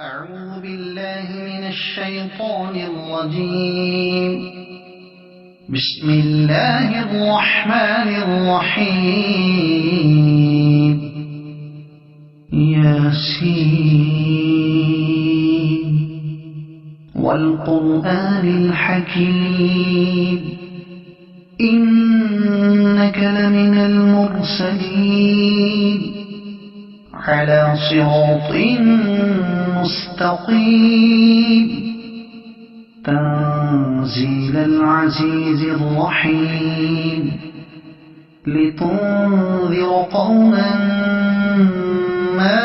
أعوذ بالله من الشيطان الرجيم. بسم الله الرحمن الرحيم. ياسين والقرآن الحكيم إنك لمن المرسلين على صراط مستقيم تنزيل العزيز الرحيم لتنذر قوما ما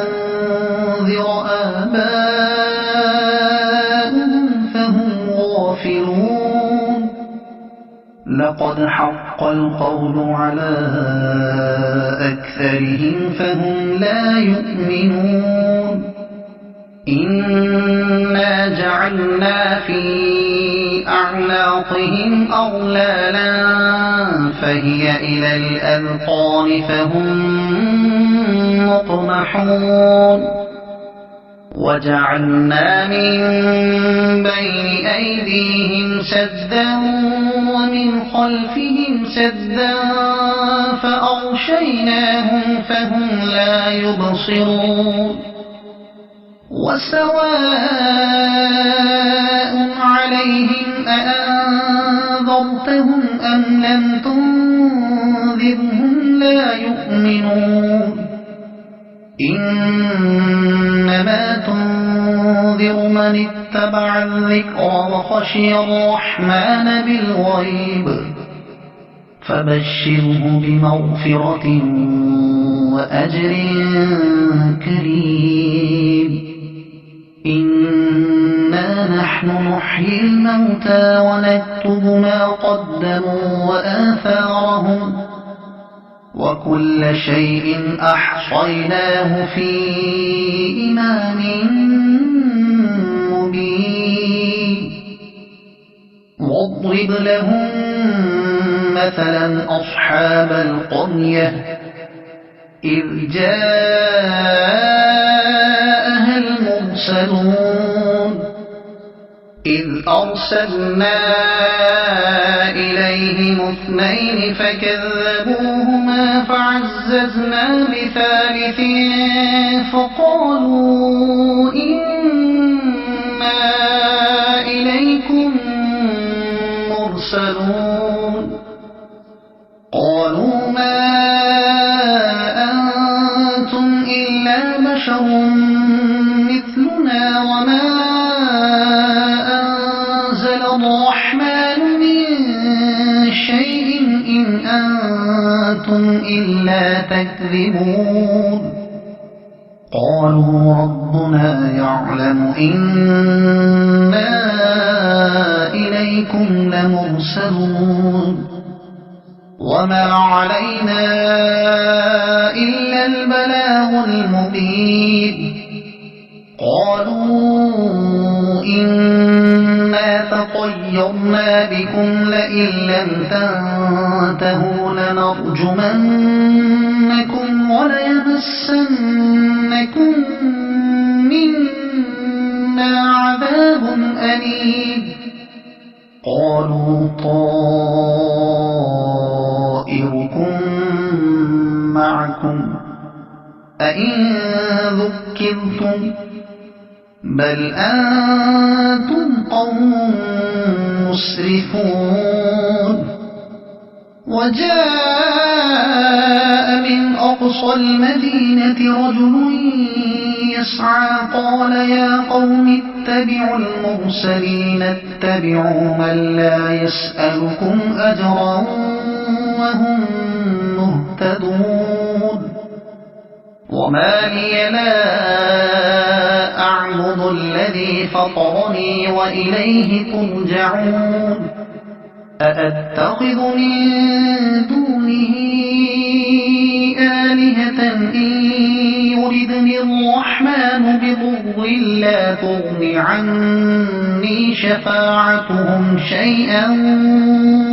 أنذر آباؤهم فهم غافلون. لقد حق القول على أكثرهم فهم لا يؤمنون. إنا جعلنا في أعناقهم أغلالا فهي إلى الأذقان فهم مقمحون. وجعلنا من بين أيديهم سدا ومن خلفهم سدا فأغشيناهم فهم لا يبصرون. وسواء عليهم أأنذرتهم أم لم تنذرهم لا يؤمنون. إنما تنذر من اتبع الذكر وخشي الرحمن بالغيب فبشره بمغفرة وأجر كريم. إنا نحن نحيي الموتى ونكتب ما قدموا وآثارهم وكل شيء أحصيناه في إمام مبين. واضرب لهم مثلا أصحاب القرية إذ جاءها المرسلون إذ أرسلنا إليهم اثنين فكذبوهما فعززنا بثالث فقالوا إنا إليكم مرسلون. قالوا ما أنتم إلا بشر مثلنا وما أنزل الرحمن من شيء إن أنتم إلا تكذبون. قالوا ربنا يعلم إنا إليكم لمرسلون وما علينا إلا البلاغ المبين. قالوا إنا تطيرنا بكم لئن لم تنتهوا لنرجمنكم وليمسنكم منا عذاب أليم. قالوا طائركم معكم أئن ذكرتم بل أنتم قوم مسرفون. وجاء من أقصى المدينة رجل يسعى قال يا قوم اتبعوا المرسلين اتبعوا من لا يسألكم أجرا وهم مهتدون. وما لي لا أعبد الذي فطرني وإليه ترجعون. أأتخذ من دونه آلهة إن يردني الرحمن بضر لا تغن عني شفاعتهم شيئا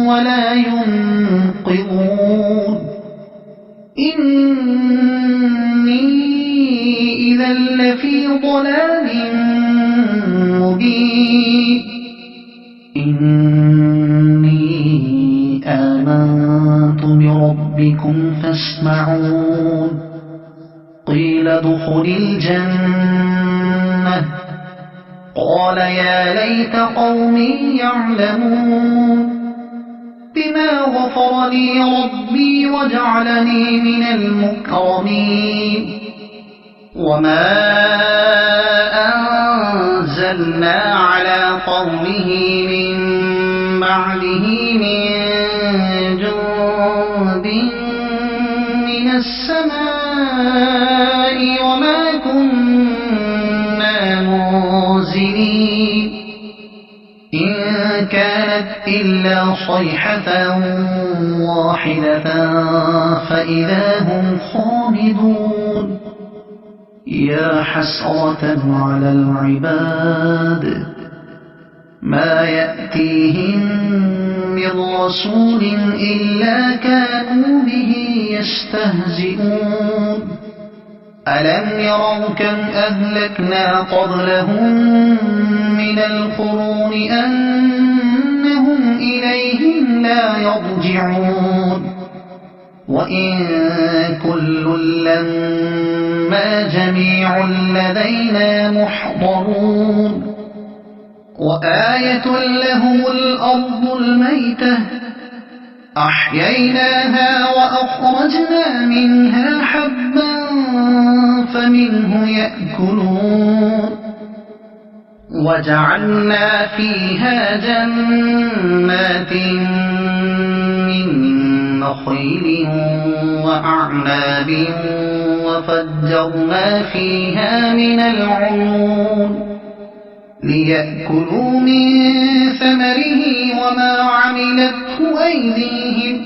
ولا ينقذون. إني إذا لفي ضلال مبين إني آمنت بربكم فاسمعون قيل ادخل الجنة قال يا ليت قومي يعلمون بما غفر لي ربي وجعلني من المكرمين وما أنزلنا على قومه من بعده من جند من السماء وما كنا منزلين إن كانت إلا صيحة واحدة فإذا هم خامدون يا حسرة على العباد ما يأتيهم من رسول إلا كانوا به يستهزئون ألم يروا كم أهلكنا قبلهم من القرون أنهم إليهم لا يرجعون وإن كل لما جميع لدينا محضرون وآية لهم الأرض الميتة أحييناها وأخرجنا منها حبا فمنه يأكلون وجعلنا فيها جنات من نخيل وأعناب وفجرنا فيها من العيون ليأكلوا من ثمره وما عملته أيديهم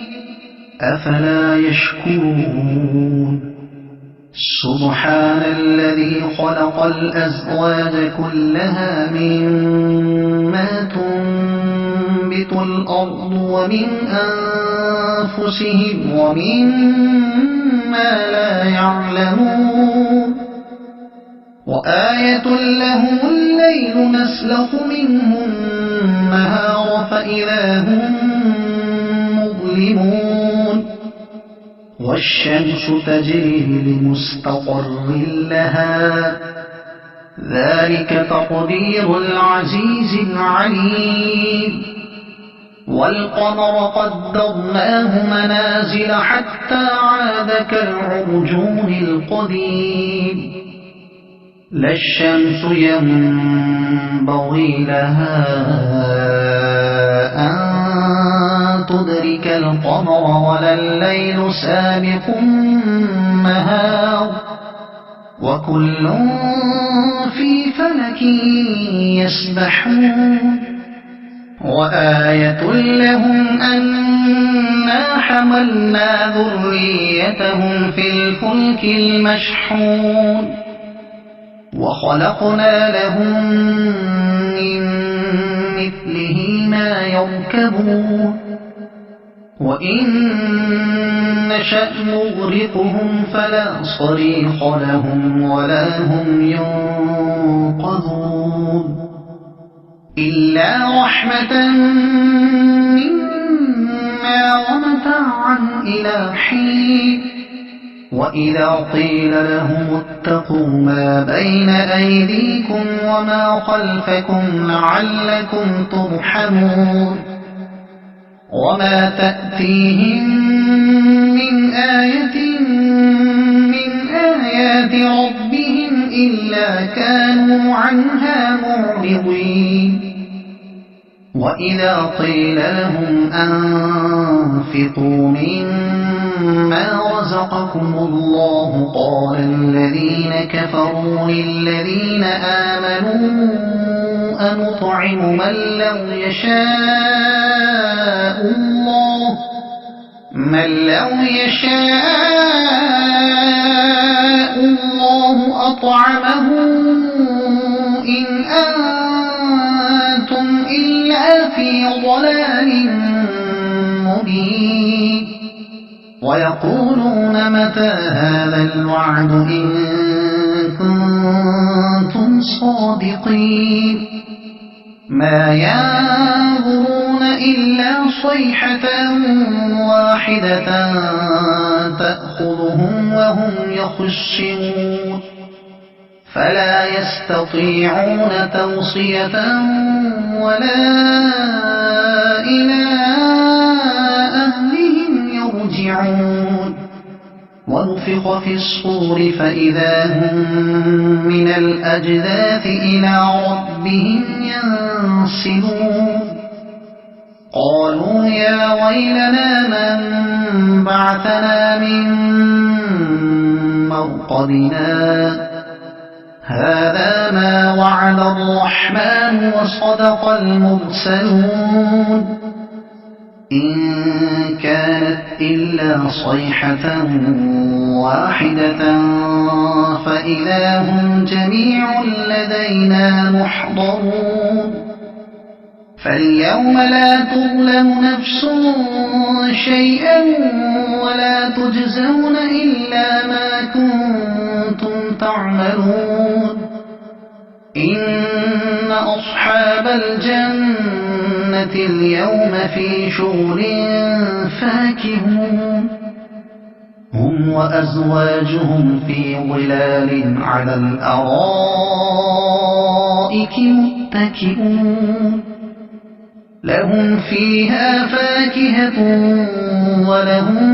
أفلا يشكرون سبحان الذي خلق الأزواج كلها مما تنبت الأرض ومن أنفسهم ومما لا يعلمون وآية لهم الليل نسلخ منه النهار فإذا هم مظلمون والشمس تجري لمستقر لها ذلك تقدير العزيز العليم والقمر قدرناه منازل حتى عاد كالعرجون القديم لا الشمس ينبغي لها أن تدرك القمر ولا الليل سابق النهار وكل في فلك يسبحون وآية لهم أنا حملنا ذريتهم في الفلك المشحون وخلقنا لهم من مثله ما يركبون وإن نشأ نغرقهم فلا صريخ لهم ولا هم ينقذون إلا رحمة منا ومتاعا إلى حين وإذا قيل لهم اتقوا ما بين أيديكم وما خلفكم لعلكم ترحمون وما تأتيهم من آية من آيات ربهم إلا كانوا عنها معرضين وإذا قيل لهم أنفقوا مما رزقكم الله قال الذين كفروا للذين آمنوا أنطعم من لو يشاء الله أطعمه إن أنتم إلا في ضلال مبين ويقولون متى هذا الوعد إن كنتم صادقين ما ينظرون إلا صيحة واحدة تأخذهم وهم يخصمون فلا يستطيعون توصية ولا إلى أهلهم يرجعون ونفخ في الصور فإذا هم من الأجداث إلى ربهم ينسلون قالوا يا ويلنا من بعثنا من مرقدنا هذا ما وعد الرحمن وصدق المرسلون إن كانت إلا صيحة واحدة فإذا هم جميع لدينا محضرون فاليوم لا تظلم نفس شيئا ولا تجزون إلا ما كنتم تعملون إن أصحاب الجنة اليوم في شغل فاكهون هم وأزواجهم في ظلال على الأرائك متكئون لهم فيها فاكهة ولهم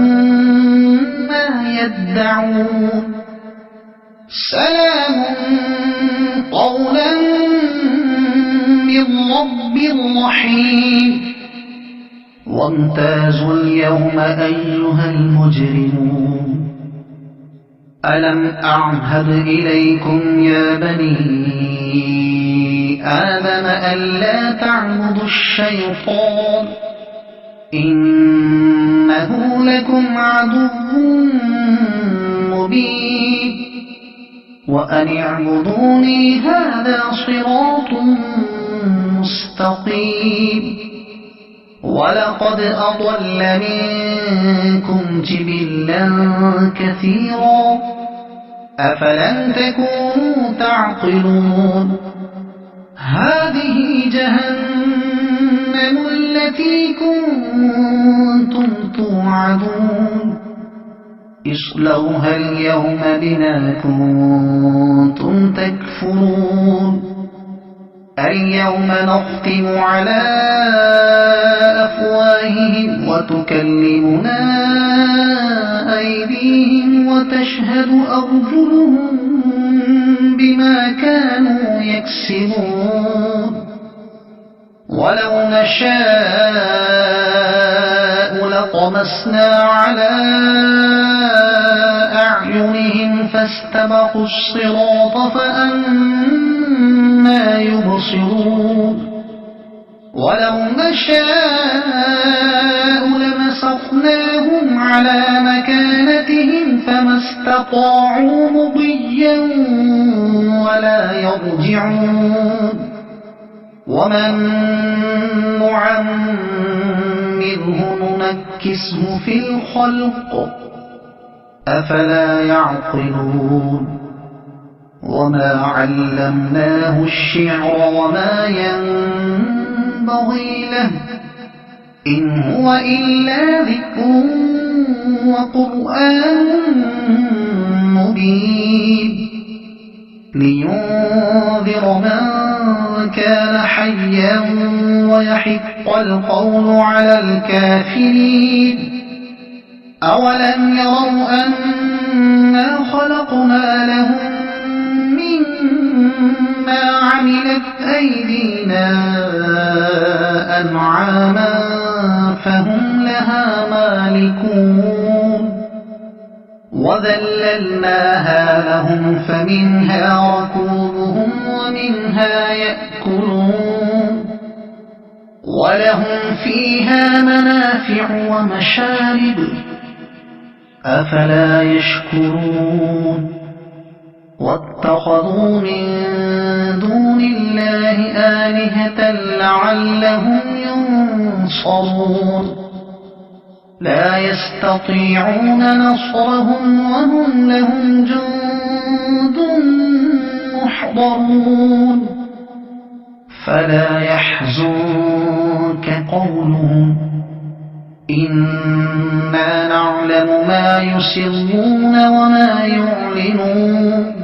ما يدعون سلام قولا من رب رحيم وامتازوا اليوم أيها المجرمون ألم أعهد إليكم يا بني آدم ألا تعبدوا الشيطان إنه لكم عدو مبين وأن اعبدوني هذا صراط مستقيم ولقد أضل منكم جبلا كثيرا أفلم تكونوا تعقلون هذه جهنم التي كنتم توعدون اصلوها اليوم بما كنتم تكفرون اليوم نختم على أفواههم وتكلمنا أيديهم وتشهد أرجلهم بما كانوا يكسبون ولو نشاء لطمسنا على أعينهم فاستبقوا الصراط فأنى يبصرون ولو نشاء لمسخناهم على مكانتهم فما استطاعوا مضيا ولا يرجعون ومن نعمره ننكسه في الخلق أفلا يعقلون وما علمناه الشعر وما ينبغي له إن هو إلا ذكر وقرآن مبين لينذر من كان حيا ويحق القول على الكافرين أولم يروا أنا خلقنا لهم مما عملت أيدينا أنعاما فهم لها مالكون وذللناها لهم فمنها ركوبهم ومنها يأكلون ولهم فيها منافع ومشارب أفلا يشكرون واتخذوا من دون الله آلهة لعلهم ينصرون لا يستطيعون نصرهم وهم لهم جند محضرون يحضرون فلا يحزنك قولهم إنا نعلم ما يسرون وما يعلنون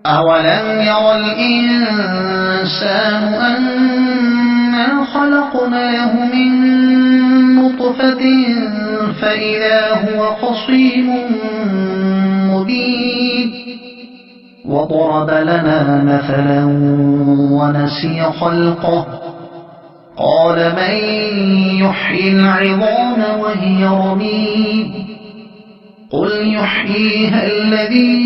أولم ير الإنسان أنا خلقناه من نطفة فإذا هو خصيم مبين وضرب لنا مثلا ونسي خلقه قال من يحيي العظام وهي رميم قل يحييها الذي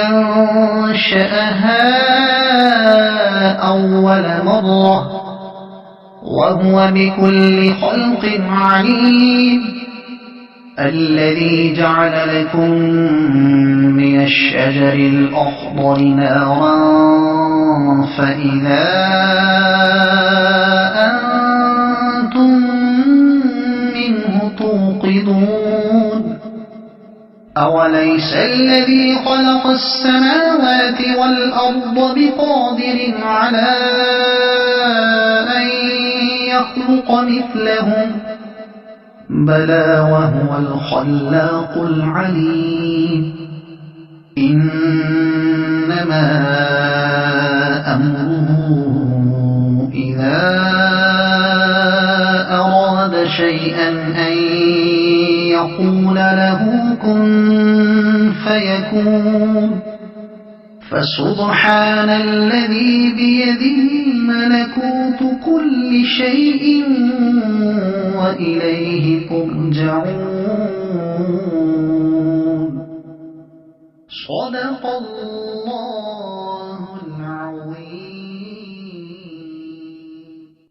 أنشأها أول مرة وهو بكل خلق عليم الذي جعل لكم من الشجر الأخضر نارا فإذا أنتم منه توقدون أوليس الذي خلق السماوات والأرض بقادر على أن يخلق مثلهم بلى وهو الخلاق العليم إنما أمره إذا أراد شيئا أن يقول له كن فيكون فسبحان الذي بيده ملكوت كل شيء وإليه ترجعون صدق الله